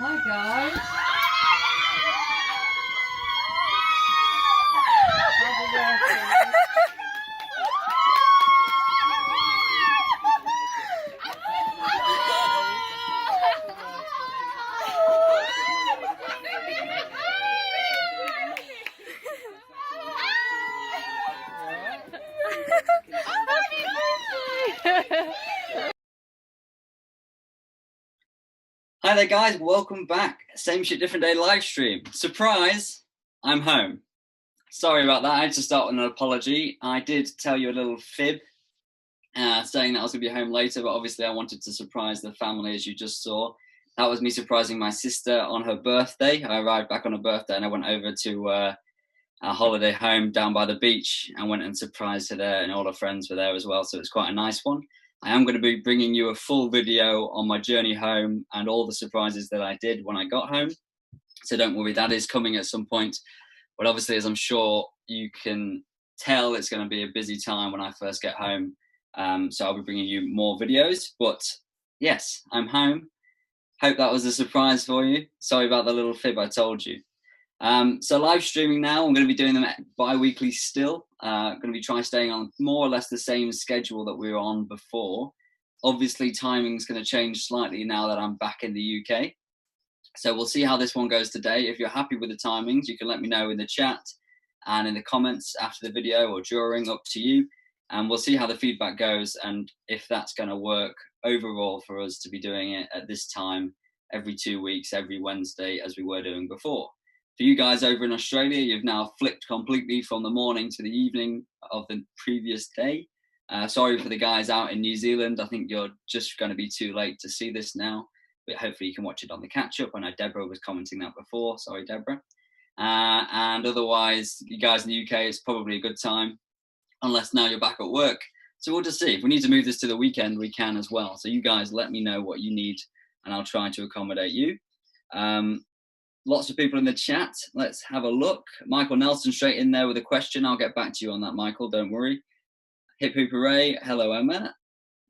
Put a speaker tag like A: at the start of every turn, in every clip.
A: Hi guys.
B: Hi there guys, welcome back. Same shit, different day live stream. Surprise, I'm home. Sorry about that, I had to start with an apology. I did tell you a little fib saying that I was gonna be home later, but obviously I wanted to surprise the family as you just saw. That was me surprising my sister on her birthday. I arrived back on her birthday and I went over to our holiday home down by the beach and went and surprised her there, and all her friends were there as well, so it's quite a nice one. I am going to be bringing you a full video on my journey home and all the surprises that I did when I got home. So don't worry, that is coming at some point. But obviously, as I'm sure you can tell, it's going to be a busy time when I first get home. So I'll be bringing you more videos. But yes, I'm home. Hope that was a surprise for you. Sorry about the little fib I told you. So live streaming now, I'm going to be doing them bi-weekly still. Going to be trying staying on more or less the same schedule that we were on before. Obviously, timing's going to change slightly now that I'm back in the UK. So we'll see how this one goes today. If you're happy with the timings, you can let me know in the chat and in the comments after the video or during, up to you. And we'll see how the feedback goes and if that's going to work overall for us to be doing it at this time every 2 weeks, every Wednesday, as we were doing before. For you guys over in Australia, you've now flipped completely from the morning to the evening of the previous day. Sorry for the guys out in New Zealand. I think you're just going to be too late to see this now, but hopefully you can watch it on the catch-up. I know Deborah was commenting that before. Sorry, Deborah. And otherwise, you guys in the UK, it's probably a good time, unless now you're back at work. So we'll just see. If we need to move this to the weekend, we can as well. So you guys let me know what you need, and I'll try to accommodate you. Lots of people in the chat. Let's have a look. Michael Nelson straight in there with a question. I'll get back to you on that, Michael. Don't worry. Hip hoop hooray. Hello, Emma.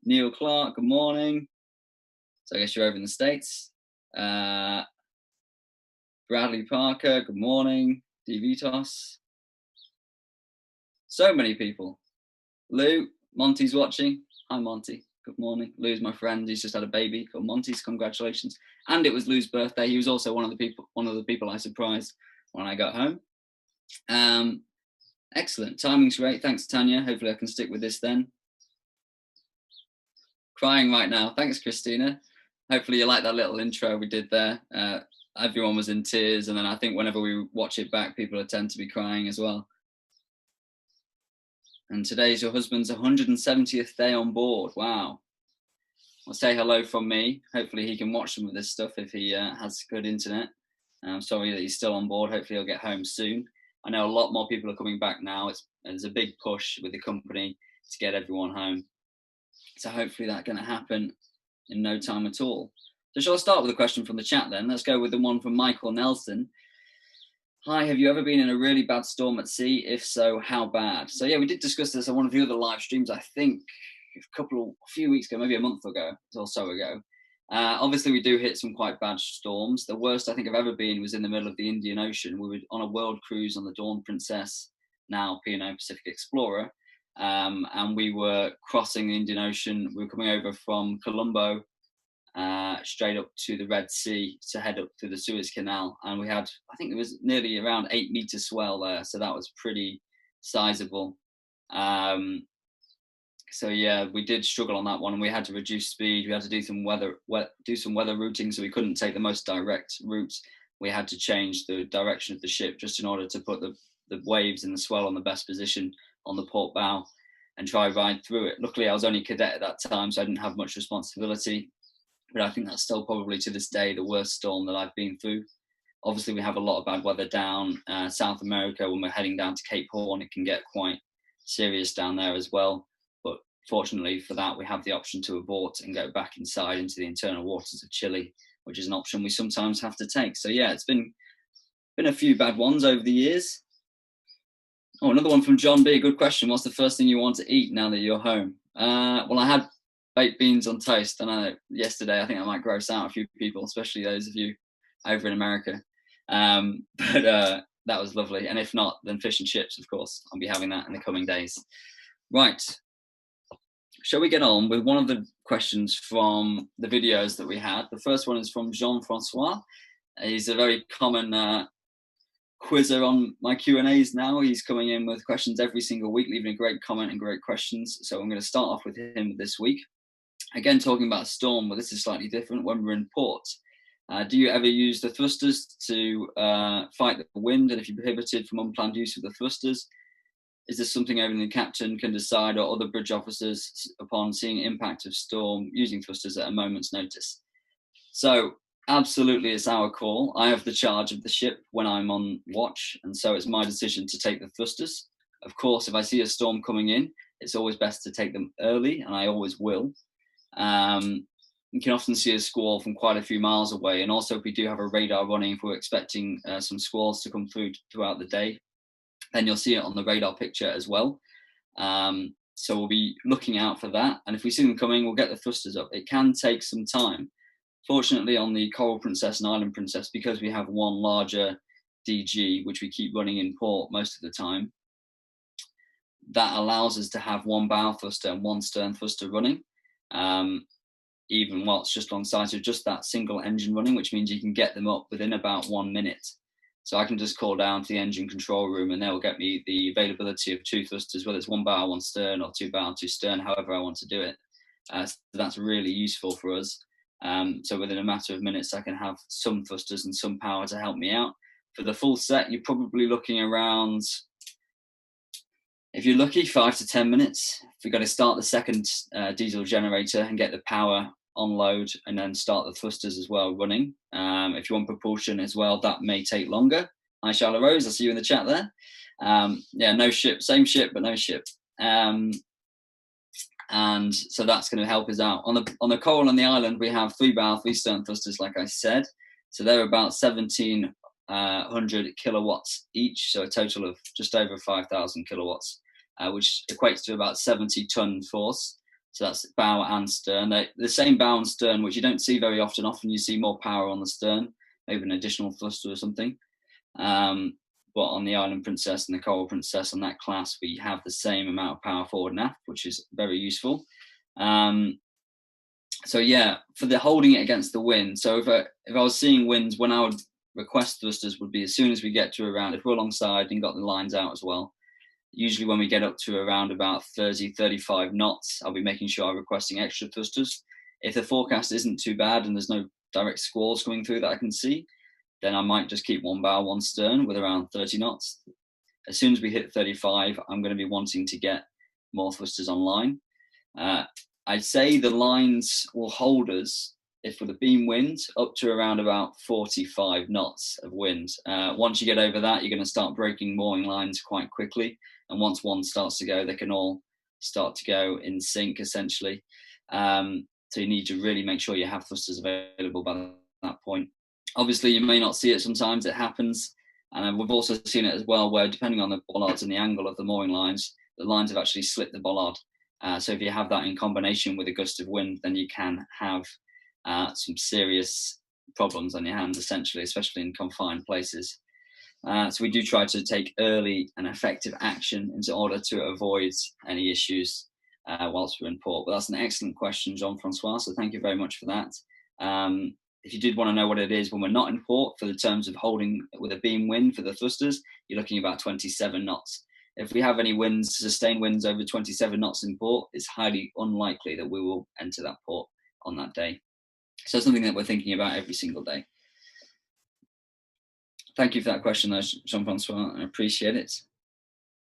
B: Neil Clark, good morning. So I guess you're over in the States. Bradley Parker, good morning. DVitos. So many people. Lou, Monty's watching. Hi, Monty. Good morning. Lou's my friend. He's just had a baby called Monty's. Congratulations. And it was Lou's birthday. He was also one of the people I surprised when I got home. Excellent. Timing's great. Thanks, Tanya. Hopefully I can stick with this then. Crying right now. Thanks, Christina. Hopefully you like that little intro we did there. Everyone was in tears, and then I think whenever we watch it back, people tend to be crying as well. And today's your husband's 170th day on board. Wow. Well, say hello from me. Hopefully he can watch some of this stuff if he has good internet. I'm sorry that he's still on board. Hopefully he'll get home soon. I know a lot more people are coming back now. There's a big push with the company to get everyone home. So hopefully that's going to happen in no time at all. So shall I start with a question from the chat then? Let's go with the one from Michael Nelson. Hi, have you ever been in a really bad storm at sea? If so, how bad? So yeah, we did discuss this on one of the other live streams, I think a few weeks ago, maybe a month ago or so ago. Obviously, we do hit some quite bad storms. The worst I think I've ever been was in the middle of the Indian Ocean. We were on a world cruise on the Dawn Princess, now P&O Pacific Explorer, and we were crossing the Indian Ocean. We were coming over from Colombo straight up to the Red Sea to head up through the Suez Canal, and we had, I think it was nearly around 8 meter swell there, so that was pretty sizable. So yeah, we did struggle on that one, and we had to reduce speed. We had to do some weather routing, so we couldn't take the most direct route. We had to change the direction of the ship just in order to put the waves and the swell on the best position on the port bow and try ride through it. Luckily, I was only a cadet at that time, so I didn't have much responsibility. But I think that's still probably to this day the worst storm that I've been through. Obviously, we have a lot of bad weather down South America. When we're heading down to Cape Horn, it can get quite serious down there as well. But fortunately for that, we have the option to abort and go back inside into the internal waters of Chile, which is an option we sometimes have to take. So yeah, it's been a few bad ones over the years. Oh, another one from John B. Good question. What's the first thing you want to eat now that you're home? Well, I had baked beans on toast, and yesterday I think I might gross out a few people, especially those of you over in America. But that was lovely. And if not, then fish and chips, of course. I'll be having that in the coming days. Right. Shall we get on with one of the questions from the videos that we had? The first one is from Jean-Francois. He's a very common quizzer on my Q&As now. He's coming in with questions every single week, leaving a great comment and great questions. So I'm going to start off with him this week. Again, talking about a storm, but this is slightly different. When we're in port, do you ever use the thrusters to fight the wind? And if you're prohibited from unplanned use of the thrusters, is this something only the captain can decide, or other bridge officers upon seeing impact of storm using thrusters at a moment's notice? So absolutely, it's our call. I have the charge of the ship when I'm on watch, and so it's my decision to take the thrusters. Of course, if I see a storm coming in, it's always best to take them early, and I always will. You can often see a squall from quite a few miles away, and also if we do have a radar running, if we're expecting some squalls to come through throughout the day, then you'll see it on the radar picture as well. So we'll be looking out for that, and if we see them coming, we'll get the thrusters up. It can take some time. Fortunately, on the Coral Princess and Island Princess, because we have one larger DG, which we keep running in port most of the time, that allows us to have one bow thruster and one stern thruster running, even while it's just alongside. So just that single engine running, which means you can get them up within about 1 minute. So I can just call down to the engine control room, and they'll get me the availability of 2 thrusters, whether it's 1 bow, 1 stern, or 2 bow, 2 stern, however I want to do it. So that's really useful for us. So within a matter of minutes, I can have some thrusters and some power to help me out. For the full set, you're probably looking around, if you're lucky, 5 to 10 minutes. If we've got to start the second diesel generator and get the power on load, and then start the thrusters as well running. If you want propulsion as well, that may take longer. Hi, Charlotte Rose, I see you in the chat there. Yeah, no ship, same ship, but no ship. And so that's going to help us out. On the Coral and the Island, we have 3 bow, 3 stern thrusters, like I said. So they're about 1,700 kilowatts each, so a total of just over 5,000 kilowatts, which equates to about 70-ton force. So that's bow and stern. The same bow and stern, which you don't see very often. Often you see more power on the stern, maybe an additional thruster or something. But on the Island Princess and the Coral Princess, on that class, we have the same amount of power forward and aft, which is very useful. So yeah, for the holding it against the wind. So if I was seeing winds, when I would request thrusters would be as soon as we get to around, if we're alongside and got the lines out as well. Usually when we get up to around about 30, 35 knots, I'll be making sure I'm requesting extra thrusters. If the forecast isn't too bad and there's no direct squalls coming through that I can see, then I might just keep 1 bow, 1 stern with around 30 knots. As soon as we hit 35, I'm going to be wanting to get more thrusters online. I'd say the lines will hold us, if with a beam wind, up to around about 45 knots of wind. Once you get over that, you're going to start breaking mooring lines quite quickly. And once one starts to go, they can all start to go in sync, essentially. So you need to really make sure you have thrusters available by that point. Obviously, you may not see it sometimes. It happens. And we've also seen it as well, where depending on the bollards and the angle of the mooring lines, the lines have actually slit the bollard. So if you have that in combination with a gust of wind, then you can have some serious problems on your hands, essentially, especially in confined places. So we do try to take early and effective action in order to avoid any issues whilst we're in port. But that's an excellent question, Jean-Francois, so thank you very much for that. If you did want to know what it is when we're not in port, for the terms of holding with a beam wind for the thrusters, you're looking about 27 knots. If we have any winds, sustained winds over 27 knots in port, it's highly unlikely that we will enter that port on that day. So something that we're thinking about every single day. Thank you for that question, though, Jean-Francois. I appreciate it.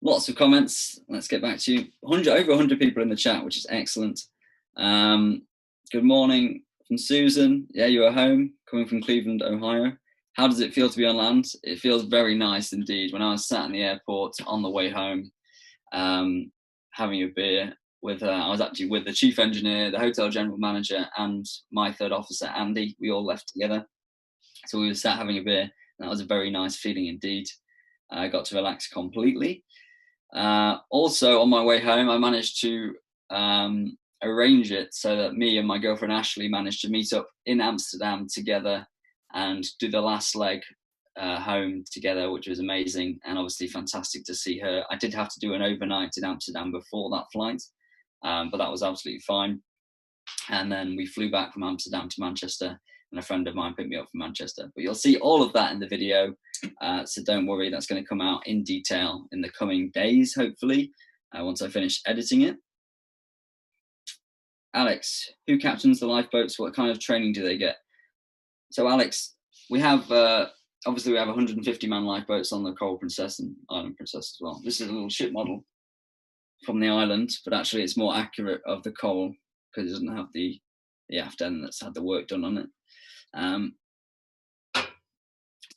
B: Lots of comments. Let's get back to you. Over 100 people in the chat, which is excellent. Good morning from Susan. Yeah, you are home, coming from Cleveland, Ohio. How does it feel to be on land? It feels very nice indeed. When I was sat in the airport on the way home, having a beer with, I was actually with the chief engineer, the hotel general manager, and my third officer, Andy. We all left together. So we were sat having a beer. That was a very nice feeling indeed. I got to relax completely. Also, on my way home, I managed to arrange it so that me and my girlfriend Ashley managed to meet up in Amsterdam together and do the last leg home together, which was amazing, and obviously fantastic to see her. I did have to do an overnight in Amsterdam before that flight, but that was absolutely fine. And then we flew back from Amsterdam to Manchester, and a friend of mine picked me up from Manchester. But you'll see all of that in the video, so don't worry, that's going to come out in detail in the coming days, hopefully, once I finish editing it. Alex, who captains the lifeboats? What kind of training do they get? So Alex, we have, obviously we have 150-man lifeboats on the Coral Princess and Island Princess as well. This is a little ship model from the island, but actually it's more accurate of the Coral because it doesn't have the aft end that's had the work done on it.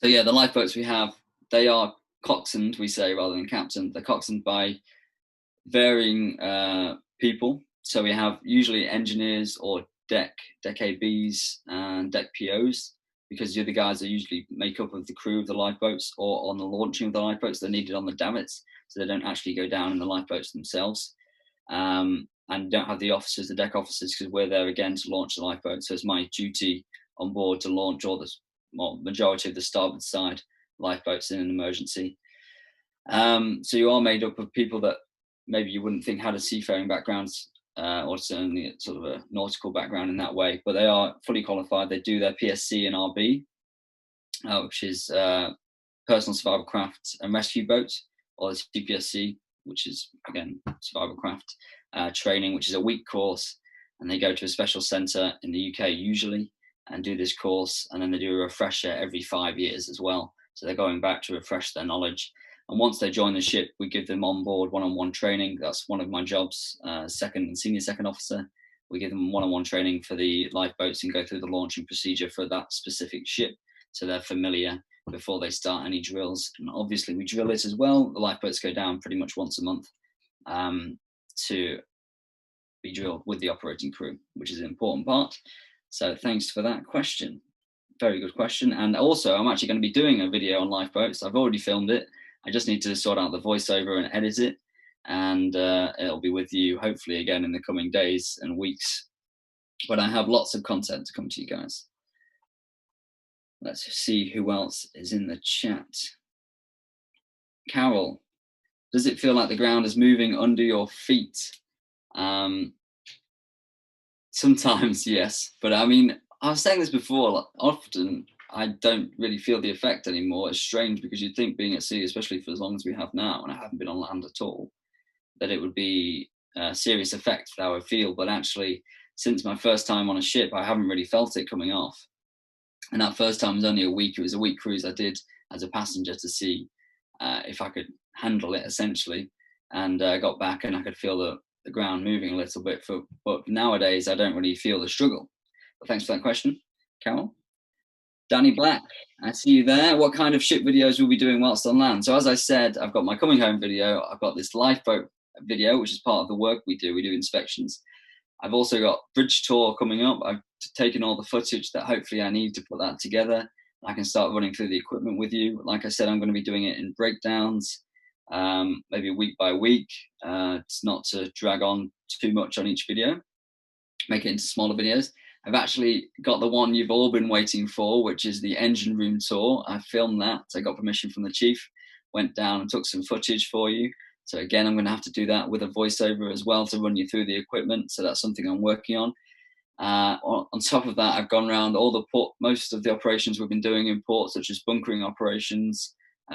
B: So yeah, the lifeboats we have, they are coxswained, we say, rather than captained. They're coxswained by varying people. So we have usually engineers or deck ABs and deck POs, because the other guys are usually make up of the crew of the lifeboats or on the launching of the lifeboats. They're needed on the davits, so they don't actually go down in the lifeboats themselves. And don't have the officers, the deck officers, because we're there again to launch the lifeboat. So it's my duty on board to launch all the majority of the starboard side lifeboats in an emergency. So you are made up of people that maybe you wouldn't think had a seafaring background, or certainly sort of a nautical background in that way, but they are fully qualified. They do their PSC and RB, which is personal survival craft and rescue boat, or the CPSC, which is again survival craft training, which is a week course, and they go to a special centre in the UK usually and do this course, and then they do a refresher every 5 years as well. So they're going back to refresh their knowledge. And once they join the ship, we give them on-board one-on-one training. That's one of my jobs, second and senior second officer. We give them one-on-one training for the lifeboats and go through the launching procedure for that specific ship, so they're familiar before they start any drills. And obviously we drill it as well. The lifeboats go down pretty much once a month to be drilled with the operating crew, which is an important part. So thanks for that question. Very good question. And also, I'm actually going to be doing a video on lifeboats. I've already filmed it. I just need to sort out the voiceover and edit it. And it'll be with you, hopefully, again in the coming days and weeks. But I have lots of content to come to you guys. Let's see who else is in the chat. Carol, does it feel like the ground is moving under your feet? Sometimes, yes. But I mean, I was saying this before, like, often I don't really feel the effect anymore. It's strange because you'd think being at sea, especially for as long as we have now, and I haven't been on land at all, that it would be a serious effect for how I feel. But actually, since my first time on a ship, I haven't really felt it coming off. And that first time was only a week. It was a week cruise I did as a passenger to see if I could handle it, essentially. And I got back and I could feel the ground moving a little bit. But nowadays, I don't really feel the struggle. But thanks for that question, Carol. Danny Black, I see you there. What kind of ship videos will we be doing whilst on land? So as I said, I've got my coming home video. I've got this lifeboat video, which is part of the work we do. We do inspections. I've also got bridge tour coming up. I've taken all the footage that hopefully I need to put that together. I can start running through the equipment with you. Like I said, I'm going to be doing it in breakdowns, maybe week by week. It's not to drag on too much on each video, make it into smaller videos. I've actually got the one you've all been waiting for, which is the engine room tour. I filmed that. I got permission from the chief, went down and took some footage for you. So again, I'm going to have to do that with a voiceover as well to run you through the equipment. So that's something I'm working on. On top of that, I've gone around all the most of the operations we've been doing in port, such as bunkering operations,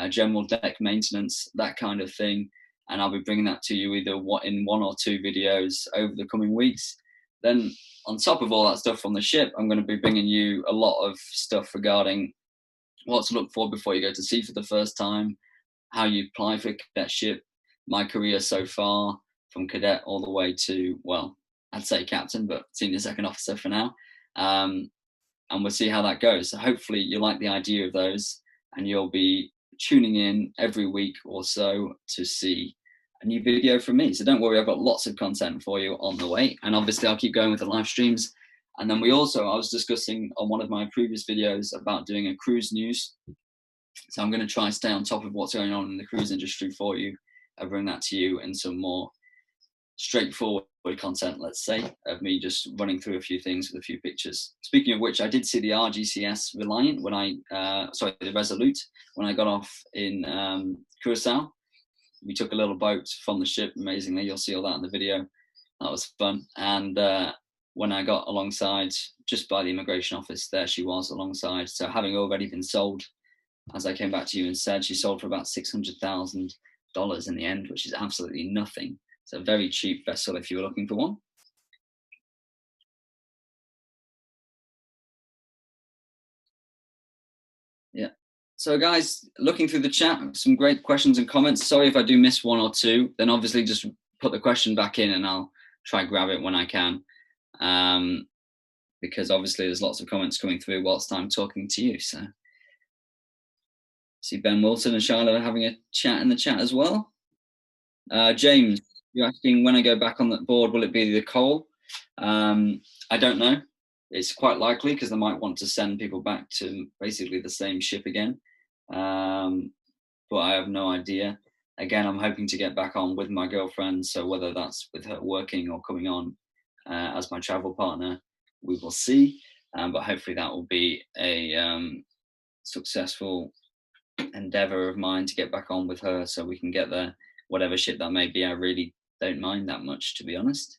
B: general deck maintenance, that kind of thing. And I'll be bringing that to you either in 1 or 2 videos over the coming weeks. Then on top of all that stuff from the ship, I'm going to be bringing you a lot of stuff regarding what to look for before you go to sea for the first time, how you apply for a cadetship, my career so far from cadet all the way to, well, I'd say captain, but senior second officer for now. And we'll see how that goes. So hopefully you like the idea of those and you'll be tuning in every week or so to see a new video from me. So don't worry, I've got lots of content for you on the way. And obviously I'll keep going with the live streams. And then I was discussing on one of my previous videos about doing a cruise news. So I'm going to try and stay on top of what's going on in the cruise industry for you. I'll bring that to you in some more straightforward content, let's say, of me just running through a few things with a few pictures. Speaking of which, I did see the RGCS Reliant when the Resolute, when I got off in Curacao. We took a little boat from the ship, amazingly. You'll see all that in the video. That was fun. And when I got alongside, just by the immigration office, there she was alongside. So having already been sold, as I came back to you and said, she sold for about $600,000 in the end, which is absolutely nothing. It's a very cheap vessel if you were looking for one. Yeah. So guys, looking through the chat, some great questions and comments. Sorry if I do miss one or two, then obviously just put the question back in and I'll try grab it when I can. Because obviously there's lots of comments coming through whilst I'm talking to you. So see Ben Wilson and Charlotte are having a chat in the chat as well. James, you're asking when I go back on that board, will it be the coal? I don't know. It's quite likely because they might want to send people back to basically the same ship again. But I have no idea. Again, I'm hoping to get back on with my girlfriend. So whether that's with her working or coming on as my travel partner, we will see. But hopefully that will be a successful endeavor of mine to get back on with her so we can get there. Whatever ship that may be, I really don't mind that much, to be honest.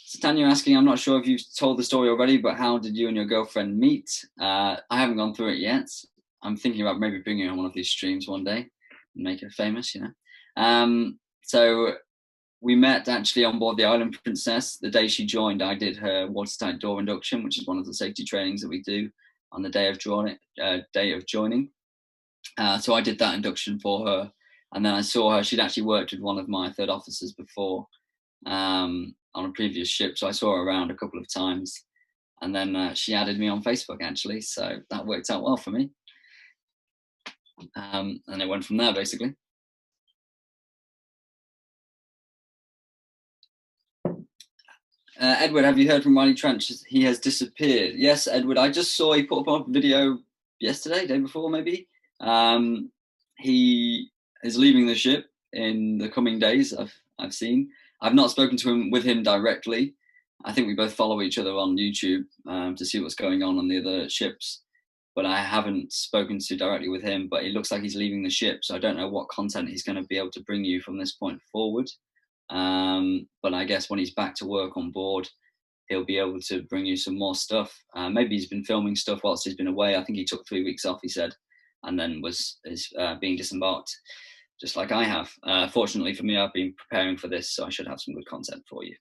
B: So Tanya asking, I'm not sure if you've told the story already, but how did you and your girlfriend meet? I haven't gone through it yet. I'm thinking about maybe bringing her on one of these streams one day and make her famous, you know. So we met actually on board the Island Princess. The day she joined, I did her watertight door induction, which is one of the safety trainings that we do on the day of joining. So I did that induction for her, and then I saw her. She'd actually worked with one of my third officers before on a previous ship, so I saw her around a couple of times, and then she added me on Facebook actually, so that worked out well for me, and it went from there basically. Edward, have you heard from Riley Trench? He has disappeared. Yes, Edward, I just saw he put up a video yesterday, day before maybe. He is leaving the ship in the coming days. I've seen. I've not spoken to him directly. I think we both follow each other on YouTube to see what's going on the other ships, but I haven't spoken to directly with him. But it looks like he's leaving the ship, so I don't know what content he's going to be able to bring you from this point forward. But I guess when he's back to work on board, he'll be able to bring you some more stuff. Maybe he's been filming stuff whilst he's been away. I think he took 3 weeks off, he said, and then is being disembarked, just like I have. Fortunately for me, I've been preparing for this, so I should have some good content for you.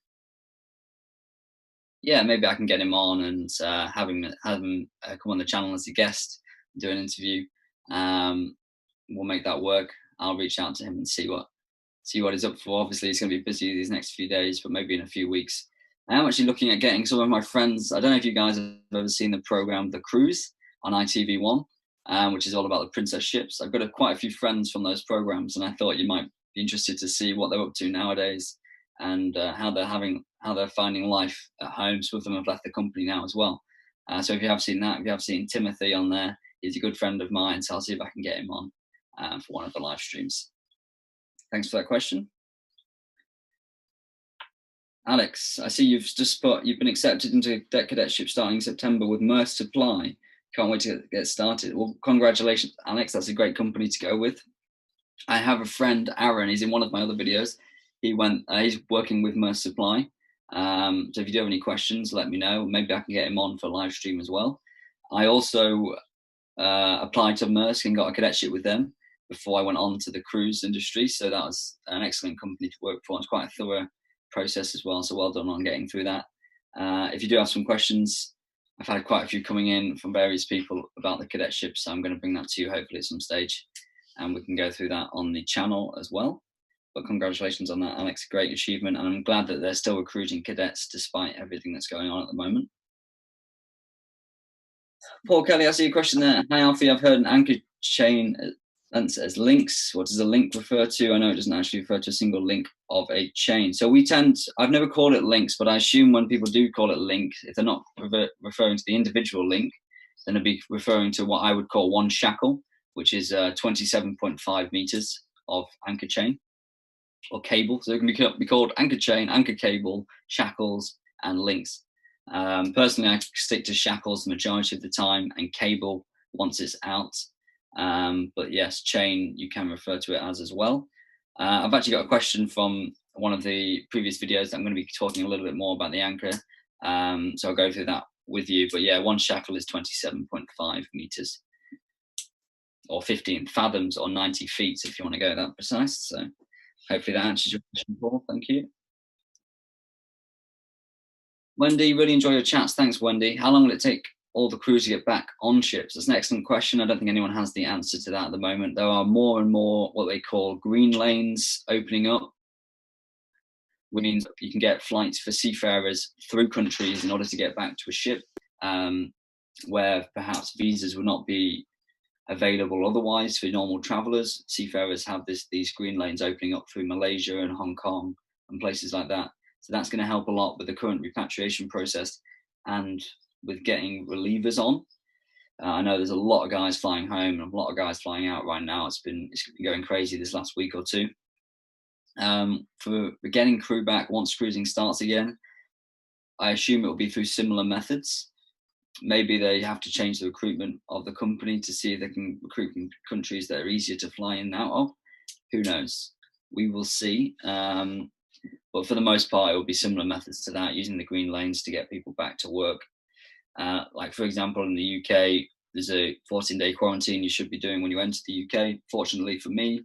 B: Yeah, maybe I can get him on and have him come on the channel as a guest, do an interview. We'll make that work. I'll reach out to him and see what he's up for. Obviously, he's going to be busy these next few days, but maybe in a few weeks. I am actually looking at getting some of my friends. I don't know if you guys have ever seen the program The Cruise on ITV1, which is all about the princess ships. I've got quite a few friends from those programs, and I thought you might be interested to see what they're up to nowadays and how they're finding life at home. Some of them have left the company now as well. So if you have seen that, if you have seen Timothy on there, he's a good friend of mine, so I'll see if I can get him on for one of the live streams. Thanks for that question. Alex, I see you've been accepted into Deck Cadetship starting September with Merce Supply. Can't wait to get started. Well, congratulations, Alex. That's a great company to go with. I have a friend, Aaron. He's in one of my other videos. He's working with Merce Supply. So if you do have any questions, let me know. Maybe I can get him on for a live stream as well. I also applied to Merce and got a cadetship with them before I went on to the cruise industry. So that was an excellent company to work for. It's quite a thorough process as well. So well done on getting through that. If you do have some questions, I've had quite a few coming in from various people about the cadetship. So I'm going to bring that to you hopefully at some stage, and we can go through that on the channel as well. But congratulations on that, Alex. Great achievement. And I'm glad that they're still recruiting cadets despite everything that's going on at the moment. Paul Kelly, I see a question there. Hi, Alfie. I've heard an anchor chain as links. What does a link refer to? I know it doesn't actually refer to a single link of a chain. So I've never called it links, but I assume when people do call it link, if they're not referring to the individual link, then it'd be referring to what I would call one shackle, which is 27.5 meters of anchor chain or cable. So it can be called anchor chain, anchor cable, shackles, and links. Personally, I stick to shackles the majority of the time, and cable once it's out. But yes, chain you can refer to it as well. I've actually got a question from one of the previous videos that I'm going to be talking a little bit more about the anchor. So I'll go through that with you. But yeah, one shackle is 27.5 meters or 15 fathoms or 90 feet if you want to go that precise. So hopefully that answers your question, Paul. Thank you. Wendy, really enjoy your chats. Thanks, Wendy. How long will it take all the crews to get back on ships? That's an excellent question. I don't think anyone has the answer to that at the moment. There are more and more what they call green lanes opening up, which means you can get flights for seafarers through countries in order to get back to a ship, where perhaps visas would not be available otherwise for normal travelers. Seafarers have these green lanes opening up through Malaysia and Hong Kong and places like that. So that's going to help a lot with the current repatriation process and with getting relievers on. I know there's a lot of guys flying home and a lot of guys flying out right now. It's been going crazy this last week or two. For getting crew back once cruising starts again, I assume it will be through similar methods. Maybe they have to change the recruitment of the company to see if they can recruit from countries that are easier to fly in and out of. Who knows? We will see. But for the most part, it will be similar methods to that, using the green lanes to get people back to work. Like, for example, in the UK, there's a 14-day quarantine you should be doing when you enter the UK. Fortunately for me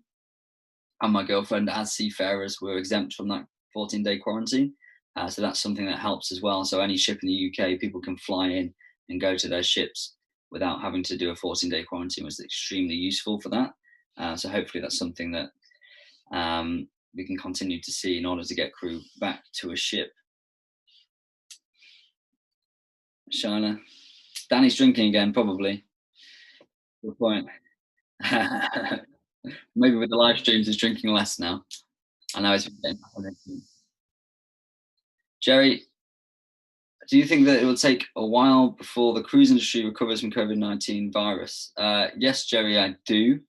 B: and my girlfriend, as seafarers, we're exempt from that 14-day quarantine. So that's something that helps as well. So any ship in the UK, people can fly in and go to their ships without having to do a 14-day quarantine, was extremely useful for that. So hopefully that's something that we can continue to see in order to get crew back to a ship. Shana, Danny's drinking again, probably. Good point. Maybe with the live streams, he's drinking less now. I know he's been getting. Jerry, do you think that it will take a while before the cruise industry recovers from COVID-19 virus? Yes, Jerry, I do.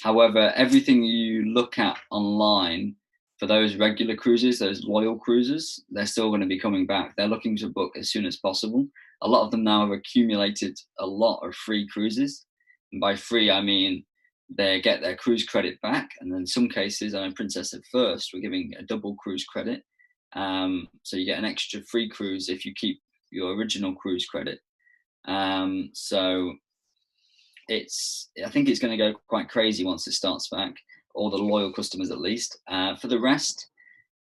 B: However, everything you look at online for those regular cruises, those loyal cruisers, they're still going to be coming back. They're looking to book as soon as possible. A lot of them now have accumulated a lot of free cruises. And by free, I mean they get their cruise credit back. And in some cases, I know Princess at First, we're giving a double cruise credit. So you get an extra free cruise if you keep your original cruise credit. So I think it's going to go quite crazy once it starts back, all the loyal customers at least. For the rest,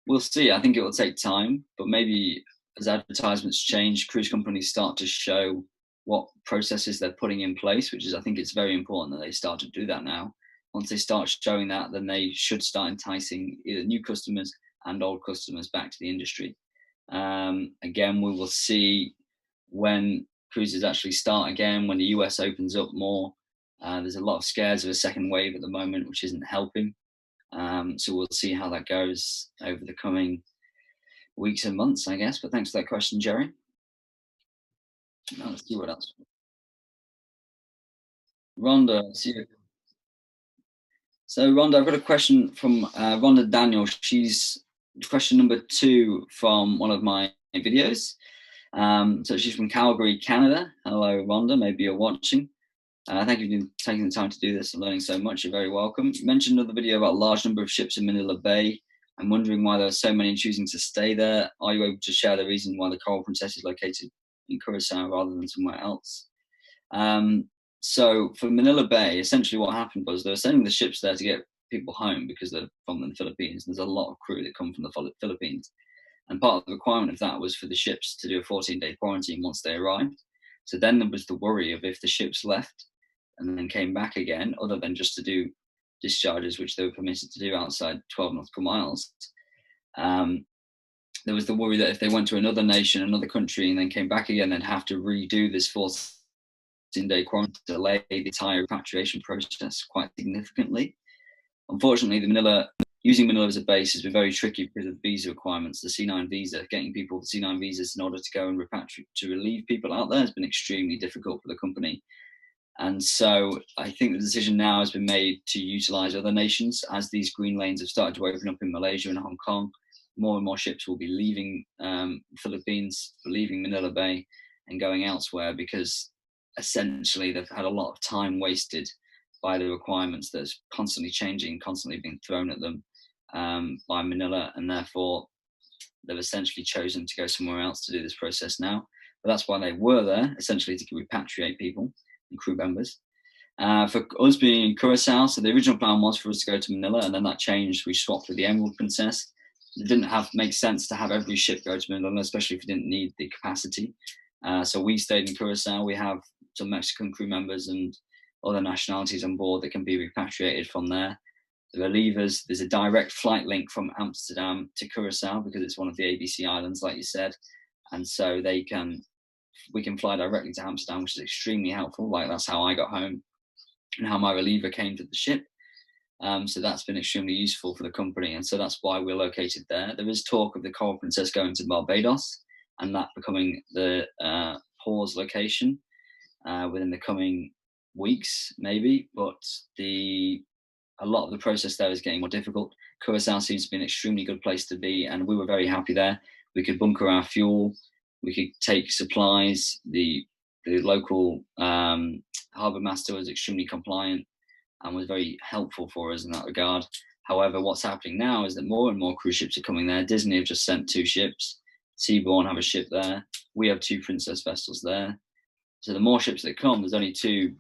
B: we'll see. I think it will take time, but maybe as advertisements change, cruise companies start to show what processes they're putting in place, which is, I think it's very important that they start to do that now. Once they start showing that, then they should start enticing either new customers and old customers back to the industry. Again, we will see when cruises actually start again, when the US opens up more. There's a lot of scares of a second wave at the moment, which isn't helping. So we'll see how that goes over the coming weeks and months, I guess. But thanks for that question, Jerry. Now let's see what else. Rhonda, see you. So Rhonda, I've got a question from Rhonda Daniel. She's question number 2 from one of my videos. So she's from Calgary, Canada. Hello, Rhonda. Maybe you're watching. Thank you for taking the time to do this and learning so much. You're very welcome. You mentioned another video about a large number of ships in Manila Bay. I'm wondering why there are so many choosing to stay there. Are you able to share the reason why the Coral Princess is located in Curacao rather than somewhere else? So for Manila Bay, essentially what happened was they were sending the ships there to get people home because they're from the Philippines. There's a lot of crew that come from the Philippines. And part of the requirement of that was for the ships to do a 14-day quarantine once they arrived. So then there was the worry of if the ships left and then came back again, other than just to do discharges, which they were permitted to do outside 12 nautical miles. There was the worry that if they went to another nation, another country, and then came back again, they'd have to redo this 14-day quarantine, delay the entire repatriation process quite significantly. Unfortunately, using Manila as a base has been very tricky because of the visa requirements. The C9 visa, getting people the C9 visas in order to go and repatriate, to relieve people out there has been extremely difficult for the company. And so I think the decision now has been made to utilize other nations as these green lanes have started to open up in Malaysia and Hong Kong. More and more ships will be leaving Philippines, leaving Manila Bay and going elsewhere, because essentially they've had a lot of time wasted by the requirements that's constantly changing, constantly being thrown at them by Manila, and therefore they've essentially chosen to go somewhere else to do this process now. But that's why they were there, essentially to repatriate people and crew members. For us being in Curacao, so the original plan was for us to go to Manila, and then that changed. We swapped with the Emerald Princess. It didn't make sense to have every ship go to Manila, especially if we didn't need the capacity. So we stayed in Curacao. We have some Mexican crew members and other nationalities on board that can be repatriated from there. The relievers, there's a direct flight link from Amsterdam to Curacao because it's one of the ABC islands, like you said, and so we can fly directly to Amsterdam, which is extremely helpful. Like, that's how I got home and how my reliever came to the ship. So that's been extremely useful for the company, and so that's why we're located there. There is talk of the Coral Princess going to Barbados and that becoming the pause location within the coming weeks, maybe, but a lot of the process there is getting more difficult. Curacao seems to be an extremely good place to be, and we were very happy there. We could bunker our fuel, we could take supplies. The local harbour master was extremely compliant and was very helpful for us in that regard. However, what's happening now is that more and more cruise ships are coming there. Disney have just sent 2 ships. Seabourn have a ship there. We have 2 Princess vessels there. So the more ships that come, there's only 2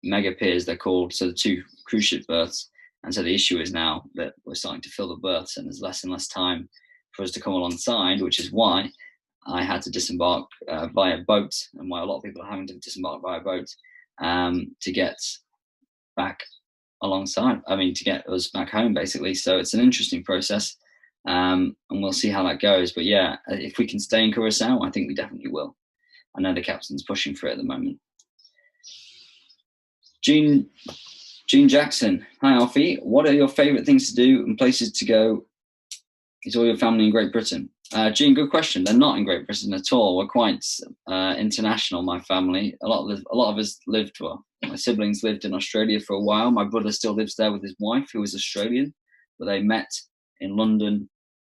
B: mega piers, they're called, so the 2 cruise ship berths. And so the issue is now that we're starting to fill the berths, and there's less and less time for us to come alongside, which is why I had to disembark via boat, and why a lot of people are having to disembark via boat to get back alongside, to get us back home, basically. So it's an interesting process, and we'll see how that goes. But yeah, if we can stay in Curacao, I think we definitely will. I know the captain's pushing for it at the moment. Jean Jackson, hi Alfie. What are your favourite things to do and places to go? Is all your family in Great Britain? Jean, good question. They're not in Great Britain at all. We're quite international, my family. A lot of us lived, well, my siblings lived in Australia for a while. My brother still lives there with his wife, who is Australian, but they met in London,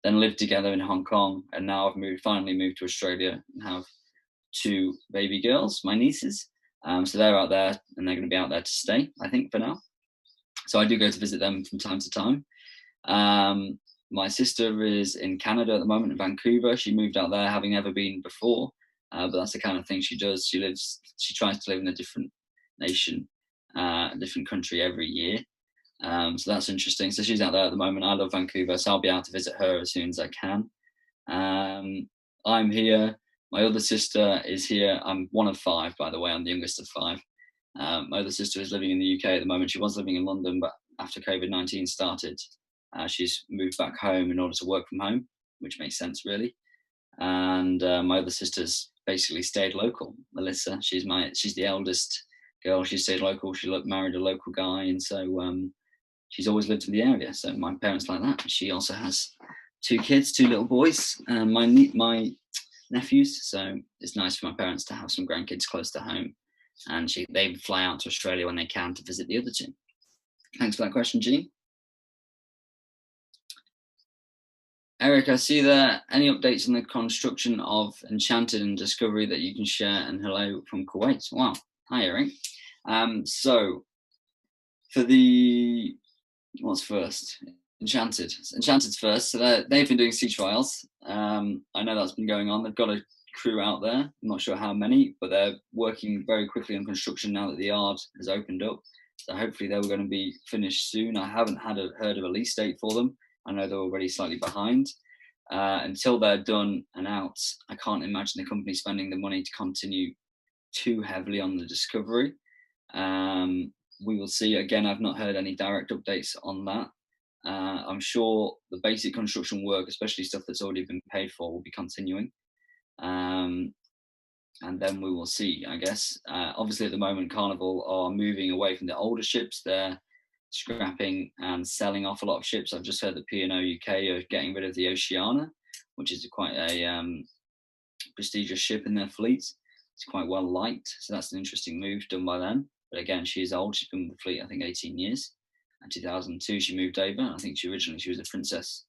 B: then lived together in Hong Kong, and now I've finally moved to Australia and have 2 baby girls, my nieces. So they're out there, and they're going to be out there to stay, I think, for now. So I do go to visit them from time to time. My sister is in Canada at the moment, in Vancouver. She moved out there, having never been before, but that's the kind of thing she does. She tries to live in a different nation, a different country every year. So that's interesting. So she's out there at the moment. I love Vancouver, so I'll be out to visit her as soon as I can. I'm here. My other sister is here. I'm one of 5, by the way. I'm the youngest of 5. My other sister is living in the UK at the moment. She was living in London, but after COVID-19 started, she's moved back home in order to work from home, which makes sense, really. And my other sister's basically stayed local. Melissa, she's the eldest girl. She stayed local. She married a local guy, and so she's always lived in the area. So my parents like that. She also has 2 kids, 2 little boys, and my nephews. So it's nice for my parents to have some grandkids close to home, and they fly out to Australia when they can to visit the other 2. Thanks for that question, Jean. Eric, I see there. Any updates on the construction of Enchanted and Discovery that you can share? And hello from Kuwait. Wow. Hi, Eric. So for what's first? Enchanted's first. So they've been doing sea trials. I know that's been going on. They've got a crew out there. I'm not sure how many, but they're working very quickly on construction now that the yard has opened up. So hopefully they're going to be finished soon. I haven't heard of a release date for them. I know they're already slightly behind. Until they're done and out, I can't imagine the company spending the money to continue too heavily on the Discovery. We will see. Again, I've not heard any direct updates on that. I'm sure the basic construction work, especially stuff that's already been paid for, will be continuing. And then we will see, I guess. Obviously, at the moment, Carnival are moving away from the older ships. They're scrapping and selling off a lot of ships. I've just heard that P&O UK are getting rid of the Oceana, which is quite a prestigious ship in their fleet. It's quite well liked, so that's an interesting move done by them. But again, she is old. She's been with the fleet, I think, 18 years. In 2002, she moved over. I think she was a Princess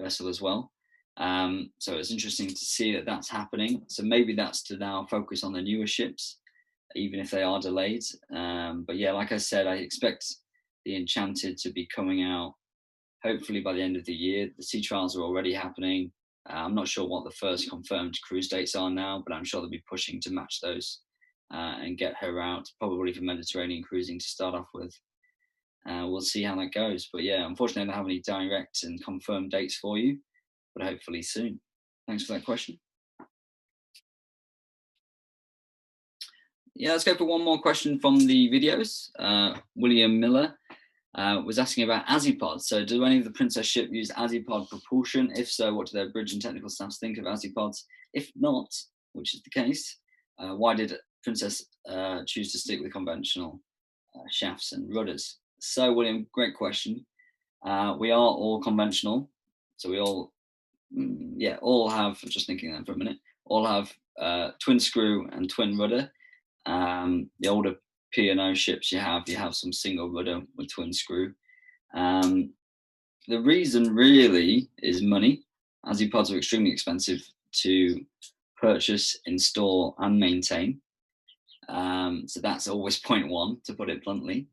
B: vessel as well. So it's interesting to see that that's happening. So maybe that's to now focus on the newer ships, even if they are delayed. But yeah, like I said, I expect the Enchanted to be coming out hopefully by the end of the year. The sea trials are already happening. I'm not sure what the first confirmed cruise dates are now, but I'm sure they'll be pushing to match those and get her out, probably for Mediterranean cruising to start off with. We'll see how that goes. But yeah, unfortunately, I don't have any direct and confirmed dates for you, but hopefully soon. Thanks for that question. Yeah, let's go for one more question from the videos. William Miller was asking about Azipods. So do any of the Princess ship use Azipod propulsion? If so, what do their bridge and technical staffs think of Azipods? If not, which is the case, why did Princess choose to stick with conventional shafts and rudders? So William, great question. We are all conventional. So we all, all have, just thinking that for a minute, all have twin screw and twin rudder. The older P&O ships you have some single rudder with twin screw. The reason really is money. Azipods are extremely expensive to purchase, install, and maintain. So that's always point one, to put it bluntly.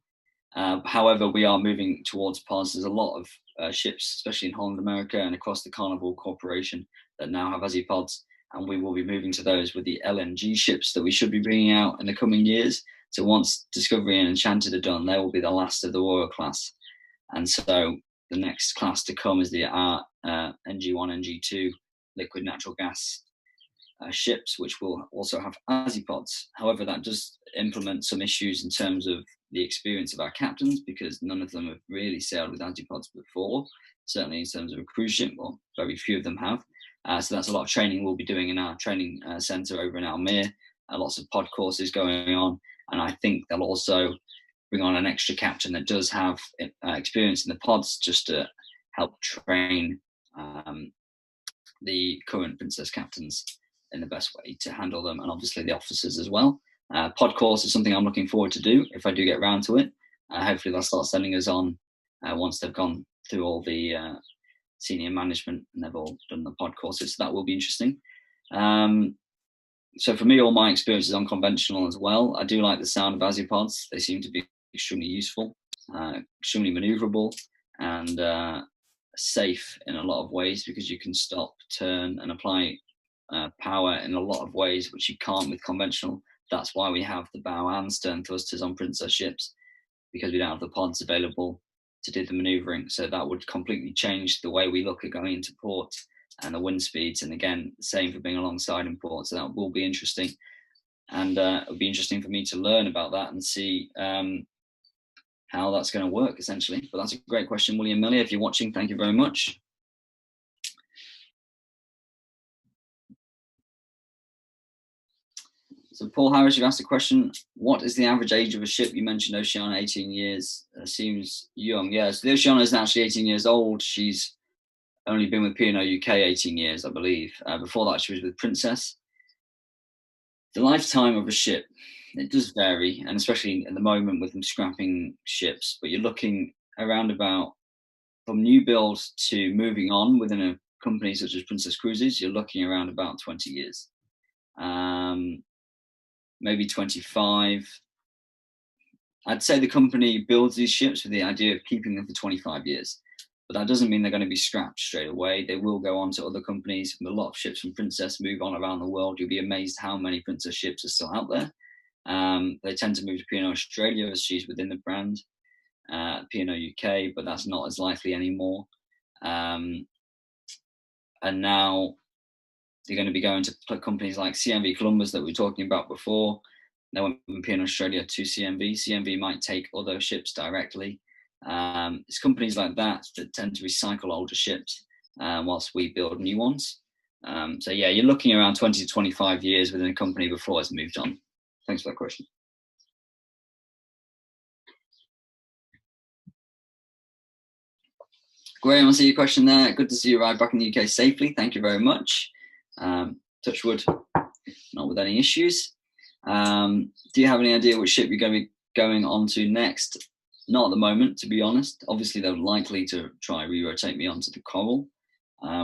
B: However, we are moving towards pods. There's a lot of ships, especially in Holland, America, and across the Carnival Corporation that now have Azipods, and we will be moving to those with the LNG ships that we should be bringing out in the coming years. So once Discovery and Enchanted are done, they will be the last of the Royal class. And so the next class to come is the NG1, NG2 liquid natural gas ships, which will also have Azipods. However, that does implement some issues in terms of the experience of our captains, because none of them have really sailed with Azipods before, certainly in terms of a cruise ship, well, very few of them have. So that's a lot of training we'll be doing in our training centre over in Almere. Lots of pod courses going on. And I think they'll also bring on an extra captain that does have experience in the pods, just to help train the current Princess captains in the best way to handle them, and obviously the officers as well. Pod course is something I'm looking forward to do if I do get round to it. Hopefully they'll start sending us on once they've gone through all the senior management and they've all done the pod courses. So that will be interesting. So for me, all my experience is unconventional as well. I do like the sound of Azipods. They seem to be extremely useful, extremely maneuverable, and safe in a lot of ways, because you can stop, turn, and apply power in a lot of ways which you can't with conventional. That's why we have the bow and stern thrusters on Princess ships, because we don't have the pods available to do the maneuvering. So that would completely change the way we look at going into port and the wind speeds. And again, the same for being alongside in port. So that will be interesting. And it'll be interesting for me to learn about that and see how that's going to work, essentially. But that's a great question, William Millie. If you're watching, thank you very much. So Paul Harris, you asked a question, what is the average age of a ship? You mentioned Oceana, 18 years. Seems young. Yeah, so the Oceana isn't actually 18 years old. She's only been with P&O UK 18 years, I believe. Before that, she was with Princess. The lifetime of a ship, it does vary, and especially at the moment with them scrapping ships, but you're looking around about, from new build to moving on within a company such as Princess Cruises, you're looking around about 20 years. Maybe 25. I'd say the company builds these ships with the idea of keeping them for 25 years. But that doesn't mean they're going to be scrapped straight away. They will go on to other companies. A lot of ships from Princess move on around the world. You'll be amazed how many Princess ships are still out there. They tend to move to P&O Australia, as she's within the brand, P&O UK, but that's not as likely anymore. And now they're going to be going to companies like CMV Columbus that we were talking about before. They went from P&O Australia to CMV. CMV might take other ships directly. It's companies like that that tend to recycle older ships whilst we build new ones. So yeah, you're looking around 20 to 25 years within a company before it's moved on. Thanks for that question. Graham, I see your question there. Good to see you arrive back in the UK safely. Thank you very much. Touch wood, not with any issues. Do you have any idea which ship you're going to be going on to next? Not at the moment, to be honest. Obviously, they're likely to try re-rotate me onto the coral,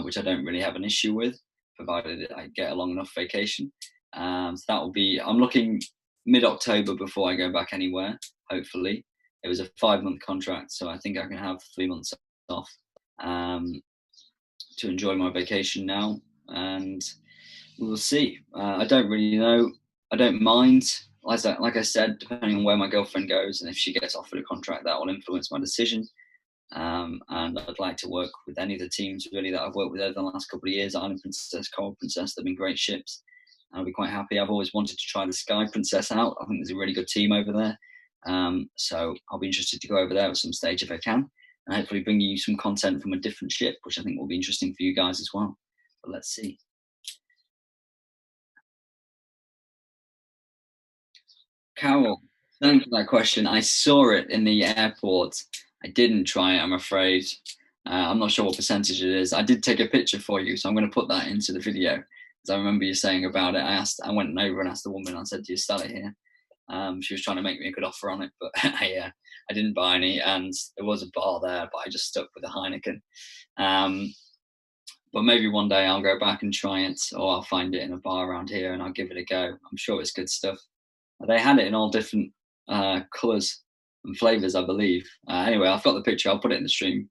B: which I don't really have an issue with, provided I get a long enough vacation. So that will be, I'm looking mid-October before I go back anywhere, hopefully. It was a 5-month contract, so I think I can have 3 months off to enjoy my vacation now, and we will see. I don't really know. I don't mind. Like I said, depending on where my girlfriend goes and if she gets offered a contract, that will influence my decision. And I'd like to work with any of the teams really that I've worked with over the last couple of years. Island Princess, Coral Princess, they've been great ships. I'll be quite happy. I've always wanted to try the Sky Princess out. I think there's a really good team over there. So I'll be interested to go over there at some stage if I can, and hopefully bring you some content from a different ship, which I think will be interesting for you guys as well. But let's see. Carol, thank you for that question. I saw it in the airport. I didn't try it, I'm afraid. I'm not sure what percentage it is. I did take a picture for you, so I'm going to put that into the video. Because I remember you saying about it. I went over and asked the woman. I said, "Do you sell it here?" She was trying to make me a good offer on it, but I didn't buy any. And there was a bar there, but I just stuck with the Heineken. But maybe one day I'll go back and try it, or I'll find it in a bar around here and I'll give it a go. I'm sure it's good stuff. They had it in all different colours and flavours, I believe. Anyway, I've got the picture. I'll put it in the stream.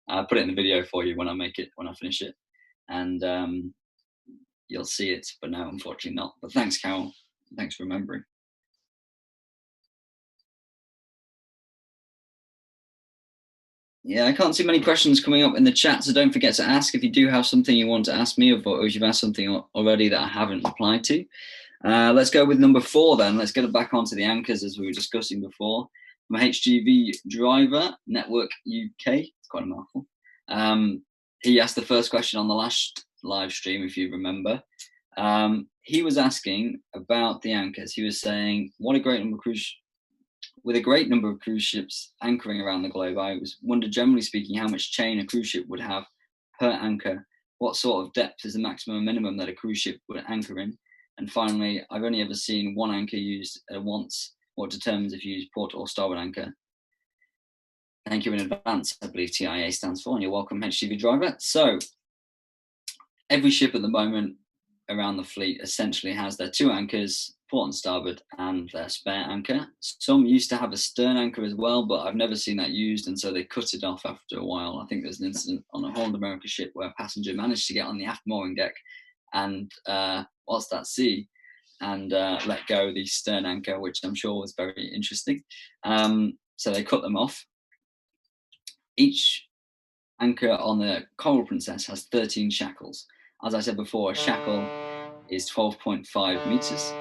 B: I'll put it in the video for you when I finish it. And you'll see it. But no, unfortunately not. But thanks, Carol. Thanks for remembering. Yeah, I can't see many questions coming up in the chat, so don't forget to ask if you do have something you want to ask me, or if you've asked something already that I haven't replied to. Let's go with number 4 then. Let's get back onto the anchors as we were discussing before. From HGV Driver, Network UK, it's quite a mouthful. He asked the first question on the last live stream, if you remember. He was asking about the anchors. He was saying, with a great number of cruise ships anchoring around the globe, I wondered, generally speaking, how much chain a cruise ship would have per anchor. What sort of depth is the maximum and minimum that a cruise ship would anchor in? And finally, I've only ever seen one anchor used at once. What determines if you use port or starboard anchor? Thank you in advance. I believe TIA stands for, and you're welcome, HGV Driver. So every ship at the moment around the fleet essentially has their 2 anchors, port and starboard, and their spare anchor. Some used to have a stern anchor as well, but I've never seen that used, and so they cut it off after a while. I think there's an incident on a Holland America ship where a passenger managed to get on the aft mooring deck and whilst at sea and let go the stern anchor, which I'm sure was very interesting. So they cut them off. Each anchor on the Coral Princess has 13 shackles. As I said before, a shackle is 12.5 meters.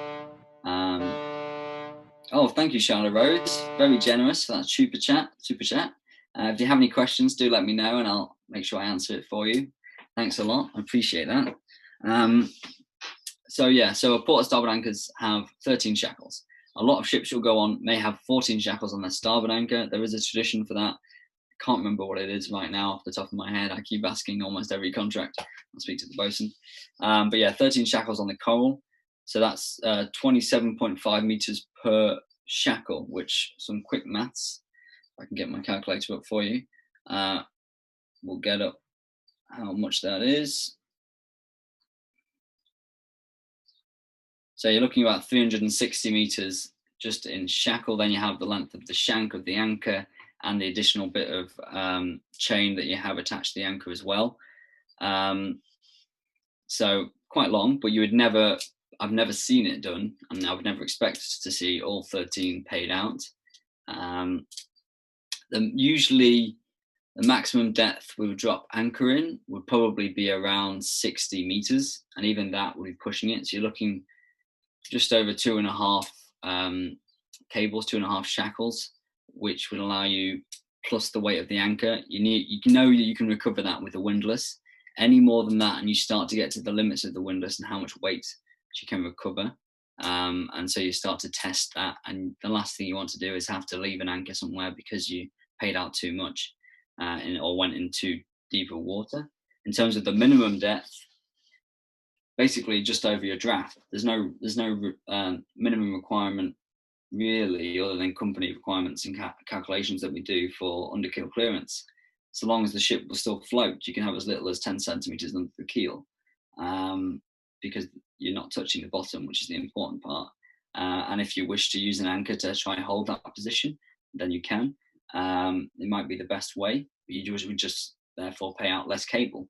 B: Oh, thank you, Charlotte Rose. Very generous for that super chat. If you have any questions, do let me know and I'll make sure I answer it for you. Thanks a lot. I appreciate that. So a port and starboard anchors have 13 shackles. A lot of ships you'll go on may have 14 shackles on their starboard anchor. There is a tradition for that. I can't remember what it is right now off the top of my head. I keep asking almost every contract. I'll speak to the bosun. But yeah, 13 shackles on the Coral. So that's 27.5 meters per shackle, which some quick maths, if I can get my calculator up for you, we'll get up how much that is. So you're looking about 360 meters just in shackle. Then you have the length of the shank of the anchor and the additional bit of chain that you have attached to the anchor as well. So quite long, but I've never seen it done, and I would never expect to see all 13 paid out. Usually the maximum depth we would drop anchor in would probably be around 60 meters, and even that would be pushing it. So you're looking just over 2.5 cables, 2.5 shackles, which would allow you, plus the weight of the anchor, you know you can recover that with a windlass. Any more than that, and you start to get to the limits of the windlass and how much weight you can recover. And so you start to test that. And the last thing you want to do is have to leave an anchor somewhere because you paid out too much or went into deeper water. In terms of the minimum depth, basically just over your draft. There's no minimum requirement really, other than company requirements and calculations that we do for underkeel clearance. So long as the ship will still float, you can have as little as 10 centimeters under the keel, because you're not touching the bottom, which is the important part. And if you wish to use an anchor to try and hold that position, then you can. It might be the best way, but you would just therefore pay out less cable.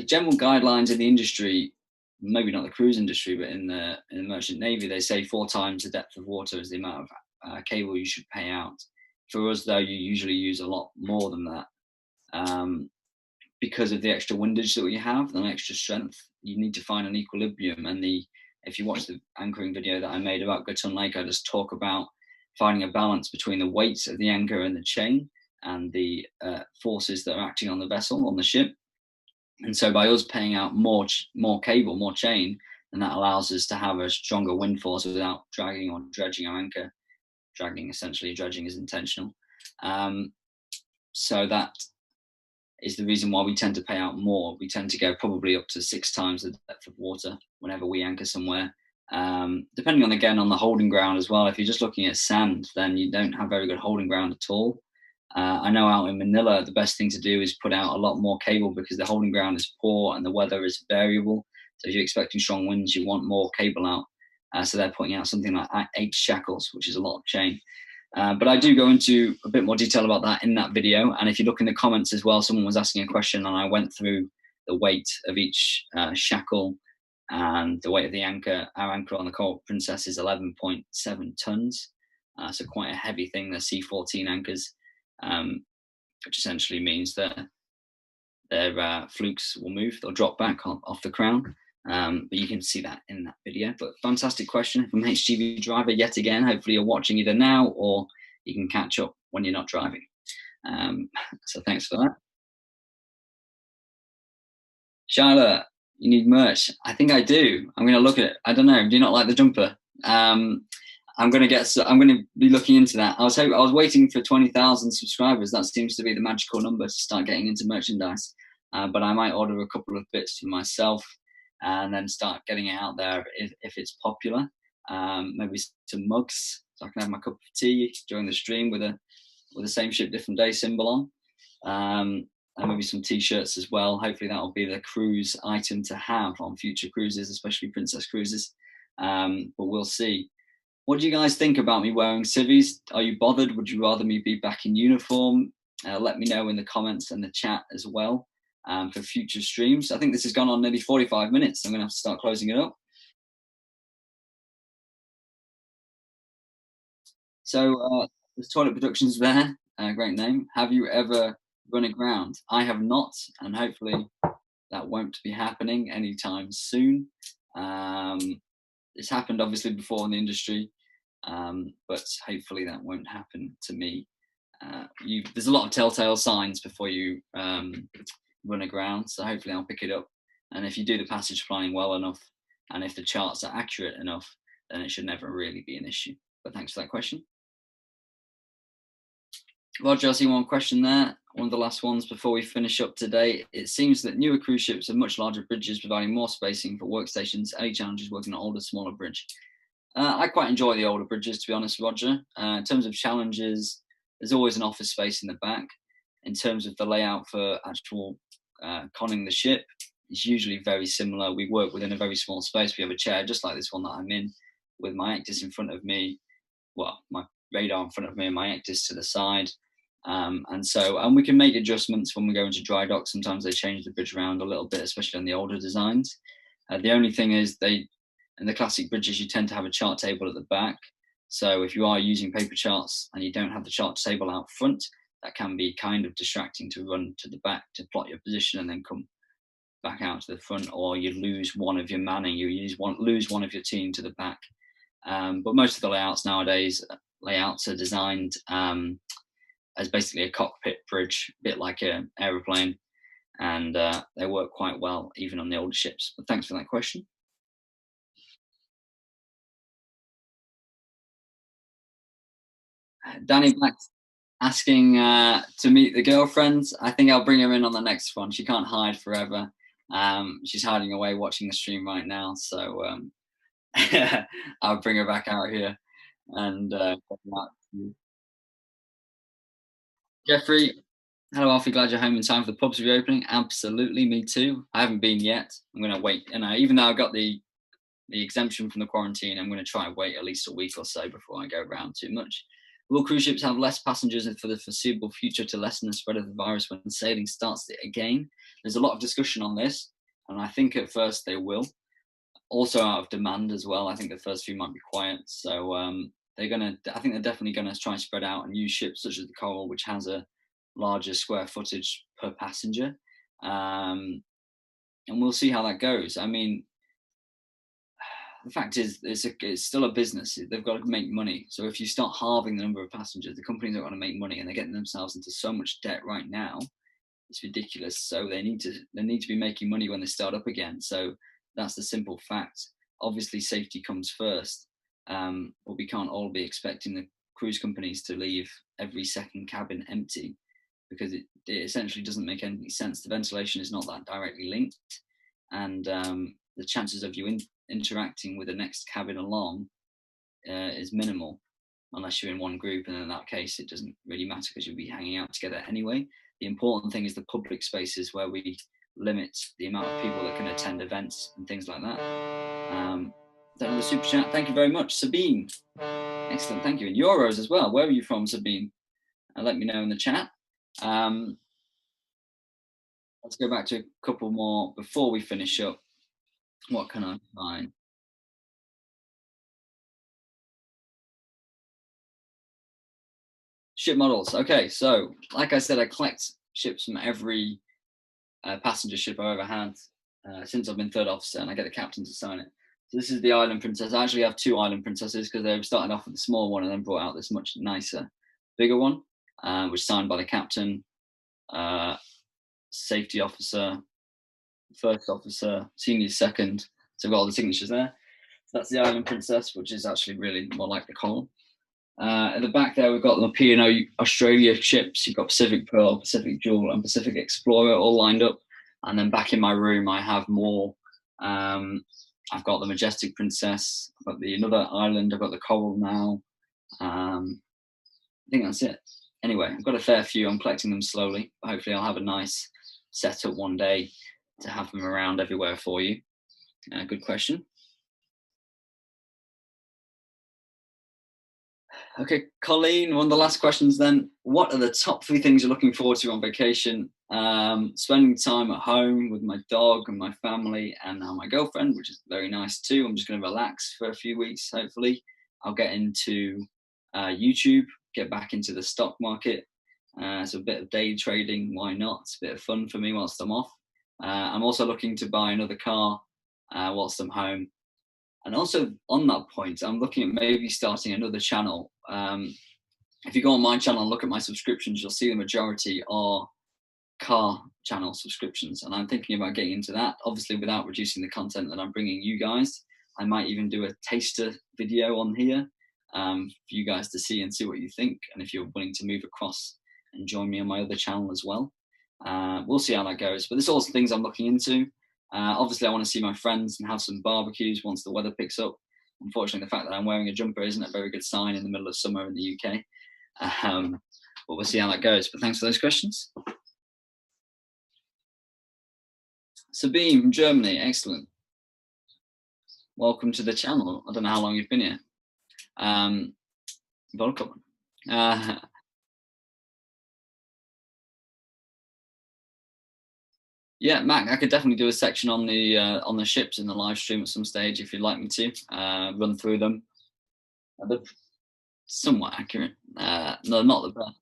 B: General guidelines in the industry, maybe not the cruise industry, but in the merchant navy, they say 4 times the depth of water is the amount of cable you should pay out. For us, though, you usually use a lot more than that, because of the extra windage that we have, and extra strength. You need to find an equilibrium, and if you watch the anchoring video that I made about Gatun Lake, I just talk about finding a balance between the weight of the anchor and the chain and the forces that are acting on the vessel, on the ship. And so by us paying out more cable, more chain, then that allows us to have a stronger wind force without dragging or dredging our anchor. Dredging is intentional. So that is the reason why we tend to pay out more. We tend to go probably up to 6 times the depth of water whenever we anchor somewhere. Depending on, again, on the holding ground as well. If you're just looking at sand, then you don't have very good holding ground at all. I know out in Manila, the best thing to do is put out a lot more cable because the holding ground is poor and the weather is variable. So if you're expecting strong winds, you want more cable out. So they're putting out something like 8 shackles, which is a lot of chain. But I do go into a bit more detail about that in that video. And if you look in the comments as well, someone was asking a question and I went through the weight of each shackle and the weight of the anchor. Our anchor on the Coral Princess is 11.7 tons. So quite a heavy thing. They're C14 anchors, which essentially means that their flukes will move. They'll drop back off the crown. But you can see that in that video. But fantastic question from HGV driver yet again. Hopefully you're watching either now or you can catch up when you're not driving. So thanks for that. Charlotte, you need merch. I think I do. I'm going to look at it. I don't know. Do you not like the jumper? I'm going to be looking into that. I was waiting for 20,000 subscribers. That seems to be the magical number to start getting into merchandise. But I might order a couple of bits for myself and then start getting it out there if it's popular. Maybe some mugs so I can have my cup of tea during the stream with the same ship, different day symbol on. And maybe some t-shirts as well. Hopefully that will be the cruise item to have on future cruises, especially Princess cruises. But we'll see. What do you guys think about me wearing civvies? Are you bothered? Would you rather me be back in uniform? Let me know in the comments and the chat as well for future streams. I think this has gone on nearly 45 minutes. I'm going to have to start closing it up. So there's Toilet Productions there. Great name. Have you ever run aground? I have not, and hopefully that won't be happening anytime soon. It's happened obviously before in the industry, but hopefully that won't happen to me. There's a lot of telltale signs before you run aground, so hopefully I'll pick it up. And if you do the passage planning well enough, and if the charts are accurate enough, then it should never really be an issue. But thanks for that question. Roger, I see one question there. One of the last ones before we finish up today. It seems that newer cruise ships have much larger bridges, providing more spacing for workstations. Any challenges working on older, smaller bridge? I quite enjoy the older bridges, to be honest, Roger. In terms of challenges, there's always an office space in the back. In terms of the layout for actual conning the ship, it's usually very similar. We work within a very small space. We have a chair just like this one that I'm in, with my Actis in front of me. Well, my radar in front of me and my Actis to the side. And we can make adjustments when we go into dry dock. Sometimes they change the bridge around a little bit, especially on the older designs. The only thing is in the classic bridges, you tend to have a chart table at the back. So if you are using paper charts and you don't have the chart table out front, that can be kind of distracting to run to the back to plot your position and then come back out to the front, or you lose one of your manning, lose one of your team to the back. But most of the layouts nowadays, are designed as basically a cockpit bridge, a bit like an aeroplane, and they work quite well even on the older ships. But thanks for that question. Danny Black asking to meet the girlfriends. I think I'll bring her in on the next one. She can't hide forever. She's hiding away watching the stream right now, so I'll bring her back out here. and Jeffrey. Hello, Alfie. Glad you're home in time for the pubs reopening. Absolutely, me too. I haven't been yet. I'm going to wait. And even though I got the exemption from the quarantine, I'm going to try and wait at least a week or so before I go around too much. Will cruise ships have less passengers for the foreseeable future to lessen the spread of the virus when sailing starts again? There's a lot of discussion on this, and I think at first they will. Also out of demand as well. I think the first few might be quiet. So I think they're definitely going to try and spread out and use ships such as the Coral, which has a larger square footage per passenger. And we'll see how that goes. I mean, the fact is, it's still a business. They've got to make money. So if you start halving the number of passengers, the companies are going to make money, and they're getting themselves into so much debt right now. It's ridiculous. So they need to be making money when they start up again. So that's the simple fact. Obviously, safety comes first, but we can't all be expecting the cruise companies to leave every second cabin empty, because it essentially doesn't make any sense. The ventilation is not that directly linked, and the chances of you interacting with the next cabin along is minimal, unless you're in one group, and in that case it doesn't really matter because you'll be hanging out together anyway. The important thing is the public spaces, where we limit the amount of people that can attend events and things like that. Another super chat. Thank you very much, Sabine. Excellent, thank you. And euros as well. Where are you from, Sabine? Let me know in the chat. Let's go back to a couple more before we finish up. What can I find? Ship models. Okay, so like I said, I collect ships from every passenger ship I've ever had since I've been third officer, and I get the captain to sign it. So this is the Island Princess. I actually have two Island Princesses, because they started off with the small one and then brought out this much nicer, bigger one, which is signed by the captain, safety officer, first officer, senior second. So I've got all the signatures there. So that's the Island Princess, which is actually really more like the Coral. At the back there, we've got the P&O Australia ships. You've got Pacific Pearl, Pacific Jewel, and Pacific Explorer all lined up. And then back in my room, I have more. I've got the Majestic Princess. I've got another island. I've got the Coral now. I think that's it. Anyway, I've got a fair few. I'm collecting them slowly. But hopefully, I'll have a nice setup one day to have them around everywhere for you. Good question. Okay, Colleen, one of the last questions then. What are the top 3 things you're looking forward to on vacation? Spending time at home with my dog and my family, and now my girlfriend, which is very nice too. I'm just going to relax for a few weeks, hopefully. I'll get into YouTube, get back into the stock market. So a bit of day trading, why not? It's a bit of fun for me whilst I'm off. I'm also looking to buy another car whilst I'm home. And also on that point, I'm looking at maybe starting another channel. If you go on my channel and look at my subscriptions, you'll see the majority are car channel subscriptions. And I'm thinking about getting into that, obviously without reducing the content that I'm bringing you guys. I might even do a taster video on here for you guys to see and see what you think. And if you're willing to move across and join me on my other channel as well. We'll see how that goes. But there's also things I'm looking into. Obviously, I want to see my friends and have some barbecues once the weather picks up. Unfortunately, the fact that I'm wearing a jumper isn't a very good sign in the middle of summer in the UK. But we'll see how that goes. But thanks for those questions. Sabine from Germany, excellent. Welcome to the channel. I don't know how long you've been here. Welcome. Yeah, Mac, I could definitely do a section on the ships in the live stream at some stage if you'd like me to run through them. They're somewhat accurate. No, not the best.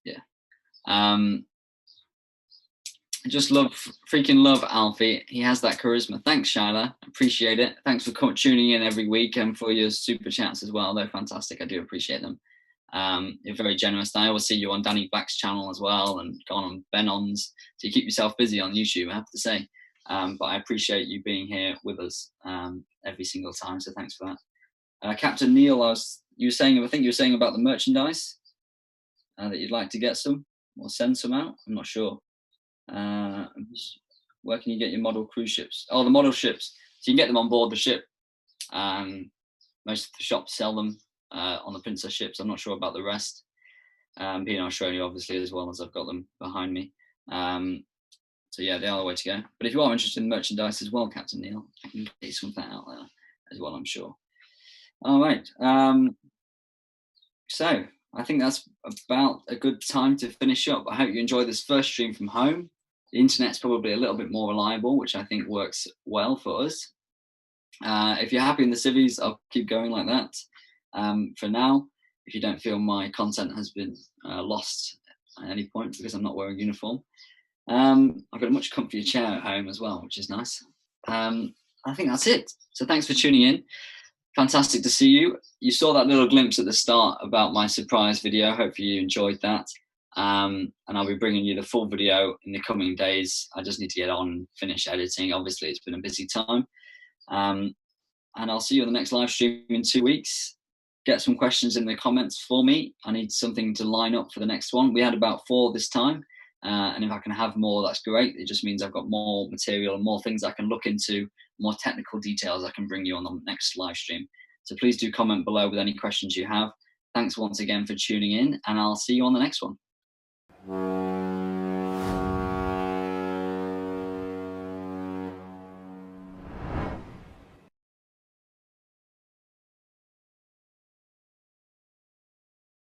B: Yeah. Just freaking love Alfie. He has that charisma. Thanks, Shyla. Appreciate it. Thanks for tuning in every week and for your super chats as well. They're fantastic. I do appreciate them. You're very generous. I always see you on Danny Black's channel as well, and gone on Benon's. So you keep yourself busy on YouTube, I have to say. But I appreciate you being here with us every single time. So thanks for that. Captain Neil, I think you were saying about the merchandise that you'd like to get some or send some out. I'm not sure. Where can you get your model cruise ships? Oh, the model ships. So you can get them on board the ship. Most of the shops sell them on the Princess ships. I'm not sure about the rest. Being Australia, obviously, as well, as I've got them behind me. So yeah, they are the way to go. But if you are interested in merchandise as well, Captain Neil, I can get you something out there as well, I'm sure. All right. So I think that's about a good time to finish up. I hope you enjoyed this first stream from home. The internet's probably a little bit more reliable, which I think works well for us. If you're happy in the civvies, I'll keep going like that. For now, if you don't feel my content has been lost at any point because I'm not wearing uniform, I've got a much comfier chair at home as well, which is nice. I think that's it. So thanks for tuning in. Fantastic to see you. You saw that little glimpse at the start about my surprise video. Hopefully you enjoyed that. And I'll be bringing you the full video in the coming days. I just need to get on and finish editing. Obviously, it's been a busy time. And I'll see you in the next live stream in 2 weeks. Get some questions in the comments for me. I need something to line up for the next one. We had about 4 this time. And if I can have more, that's great. It just means I've got more material and more things I can look into, more technical details I can bring you on the next live stream. So please do comment below with any questions you have. Thanks once again for tuning in, and I'll see you on the next one.